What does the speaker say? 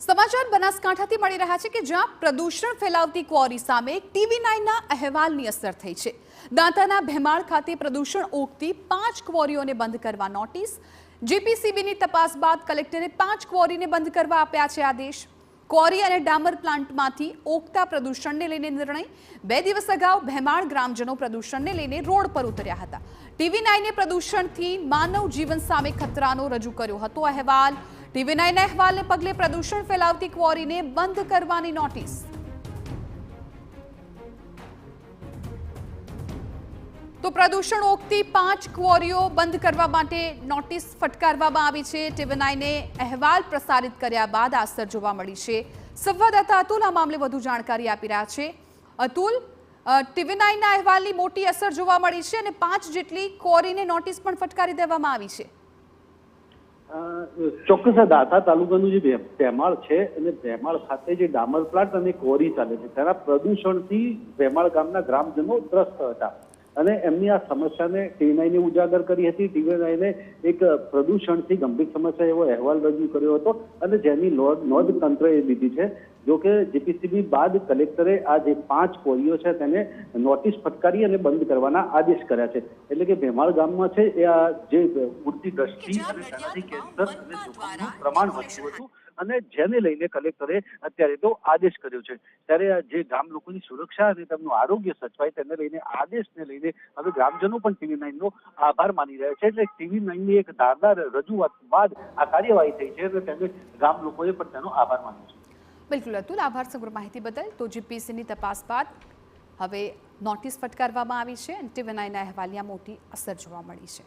સમાચાર બનાસકાંઠાથી મળી રહ્યા છે કે જ્યાં પ્રદૂષણ ફેલાવતી ક્વોરી સામે TV9ના અહેવાલની અસર થઈ છે। દાંતાના ભેમાળ ખાતે પ્રદૂષણ ઓગતી 5 ક્વોરીઓને બંધ કરવા નોટિસ। જીપીસીબીની તપાસ બાદ કલેક્ટરે 5 ક્વોરીને બંધ કરવા આપ્યા છે આદેશ। ક્વોરી અને ડામર પ્લાન્ટમાંથી ઓગતા પ્રદૂષણને લઈને નિર્ણય। 2 દિવસ અગાઉ ભેમાળ ગ્રામજનો પ્રદૂષણને લઈને રોડ પર ઉતર્યા હતા। TV9એ પ્રદૂષણથી માનવ જીવન સામે ખતરાનો રજૂ કર્યો હતો અહેવાલ। TV9ના અહેવાલને પગલે પ્રદૂષણ ફેલાવતી ક્વોરીને બંધ કરવાની નોટિસ। તો પ્રદૂષણ ઓગતી 5 ક્વોરીઓ બંધ કરવા માટે નોટિસ ફટકારવામાં આવી છે। TV9એ અહેવાલ પ્રસારિત કર્યા બાદ આ અસર જોવા મળી છે। સંવાદદાતા અતુલ આ મામલે વધુ જાણકારી આપી રહ્યા છે। અતુલ, TV9ના અહેવાલની મોટી અસર જોવા મળી છે અને 5 જેટલી ક્વોરીને નોટિસ પણ ફટકારી દેવામાં આવી છે। ચોક્કસ દાંતા તાલુકાનું જે ભેમાળ છે અને ભેમાળ ખાતે જે ડામર પ્લાન્ટ અને ક્વોરી ચાલે છે તેના પ્રદૂષણથી ભેમાળ ગામના ગ્રામજનો ત્રસ્ત હતા અને એમની આ સમસ્યાને TV9એ ઉજાગર કરી હતી। TV9એ એક પ્રદૂષણથી ગંભીર સમસ્યા એવો અહેવાલ રજૂ કર્યો હતો અને જેની નોંધ તંત્રએ લીધી છે। જો કે જીપીસીબી બાદ કલેક્ટરે આ જે 5 ક્વોરીઓ છે તેને નોટિસ ફટકારી અને બંધ કરવાના આદેશ કર્યા છે। એટલે કે ભેમાળ ગામમાં છે એ આ જે ઉડતી દ્રષ્ટિ અને તેનાથી કેન્સર અને જોખમનું પ્રમાણ વધ્યું હતું અને જેને લઈને કલેક્ટરે અત્યારે તો આદેશ કર્યો છે। ત્યારે જે ગામ લોકોની સુરક્ષા અને તેમનું આરોગ્ય સચવાય તેને લઈને આદેશને લઈને હવે ગ્રામજનો પણ TV9નો આભાર માની રહ્યા છે। એટલે TV9ની એક ધારદાર રજૂઆત બાદ આ કાર્યવાહી થઈ છે અને તેને ગામ લોકોએ પણ તેનો આભાર માન્યો છે। બિલકુલ અતુલ, આભાર સમગ્ર માહિતી બદલ। તો જીપીસીની તપાસ બાદ હવે નોટિસ ફટકારવામાં આવી છે અને TV9ના અહેવાલની મોટી અસર જોવા મળી છે।